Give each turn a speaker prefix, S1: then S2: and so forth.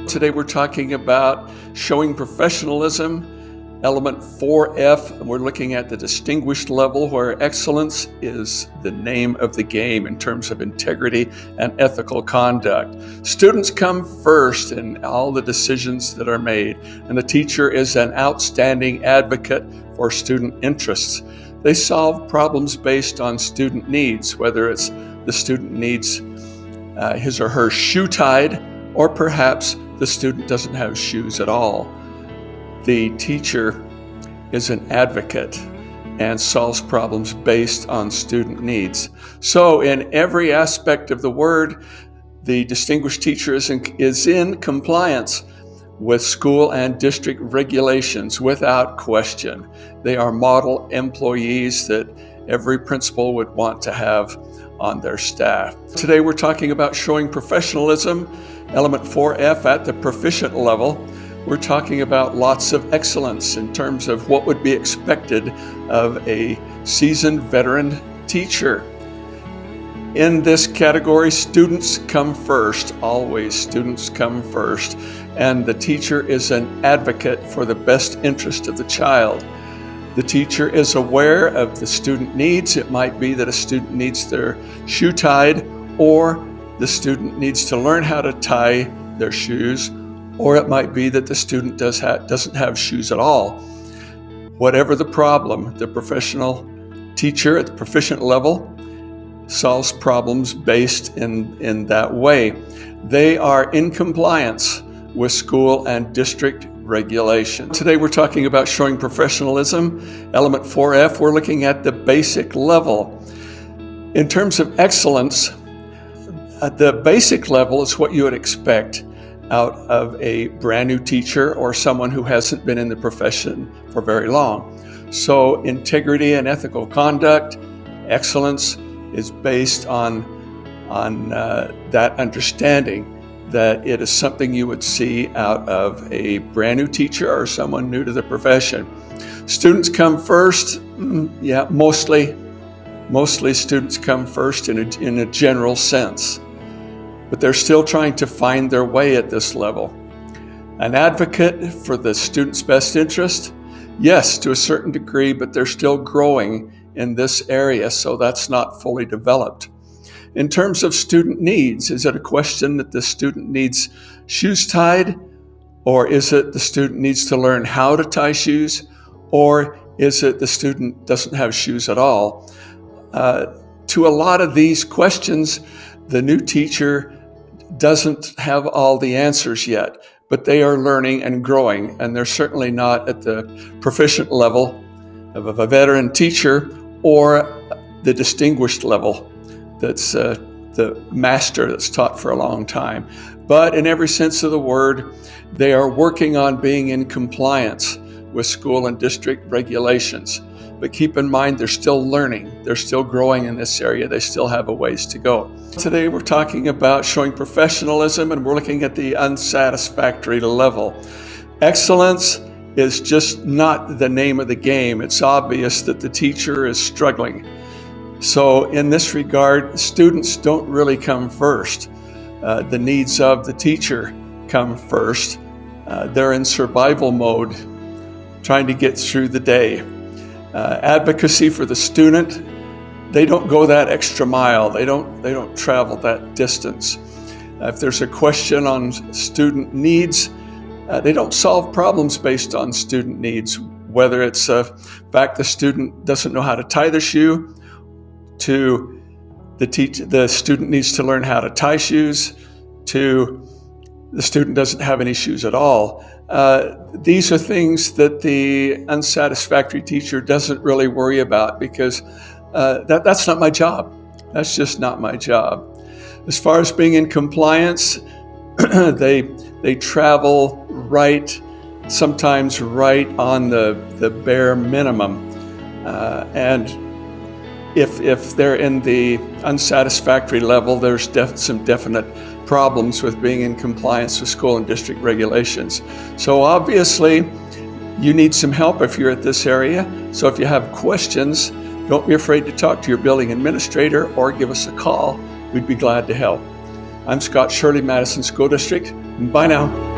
S1: Today we're talking about showing professionalism, element 4F, and we're looking at the distinguished level where excellence is the name of the game in terms of integrity and ethical conduct. Students come first in all the decisions that are made, and the teacher is an outstanding advocate for student interests. They solve problems based on student needs, whether it's the student needs his or her shoe tied, or perhaps the student doesn't have shoes at all. The teacher is an advocate and solves problems based on student needs. So in every aspect of the word, the distinguished teacher is in compliance with school and district regulations without question. They are model employees that every principal would want to have on their staff. Today we're talking about showing professionalism, element 4F at the proficient level. We're talking about lots of excellence in terms of what would be expected of a seasoned veteran teacher. In this category, students come first, always students come first, and the teacher is an advocate for the best interest of the child. The teacher is aware of the student needs. It might be that a student needs their shoe tied, or the student needs to learn how to tie their shoes, or it might be that the student doesn't have shoes at all. Whatever the problem, the professional teacher at the proficient level solves problems based in that way. They are in compliance with school and district regulation. Today we're talking about showing professionalism, element 4F. We're looking at the basic level. In terms of excellence, the basic level is what you would expect out of a brand new teacher or someone who hasn't been in the profession for very long. So integrity and ethical conduct, excellence is based on that understanding that it is something you would see out of a brand new teacher or someone new to the profession. Students come first. Mostly students come first in a general sense, but they're still trying to find their way at this level. An advocate for the student's best interest, yes, to a certain degree, but they're still growing in this area, so that's not fully developed. In terms of student needs, is it a question that the student needs shoes tied, or is it the student needs to learn how to tie shoes, or is it the student doesn't have shoes at all? To a lot of these questions, the new teacher doesn't have all the answers yet, but they are learning and growing, and they're certainly not at the proficient level of a veteran teacher or the distinguished level that's the master that's taught for a long time. But in every sense of the word, they are working on being in compliance with school and district regulations. But keep in mind, they're still learning. They're still growing in this area. They still have a ways to go. Today, we're talking about showing professionalism, and we're looking at the unsatisfactory level. Excellence is just not the name of the game. It's obvious that the teacher is struggling. So in this regard, students don't really come first. The needs of the teacher come first. They're in survival mode, trying to get through the day. Advocacy for the student, they don't go that extra mile. They don't travel that distance. If there's a question on student needs, they don't solve problems based on student needs, whether it's the fact the student doesn't know how to tie their shoe, to the student needs to learn how to tie shoes, to the student doesn't have any shoes at all. These are things that the unsatisfactory teacher doesn't really worry about because that's not my job. That's just not my job. As far as being in compliance, they travel right, sometimes right on the bare minimum, and if they're in the unsatisfactory level, there's some definite problems with being in compliance with school and district regulations. So obviously, you need some help if you're at this area. So if you have questions, don't be afraid to talk to your building administrator or give us a call. We'd be glad to help. I'm Scott Shirley, Madison School District. Bye now.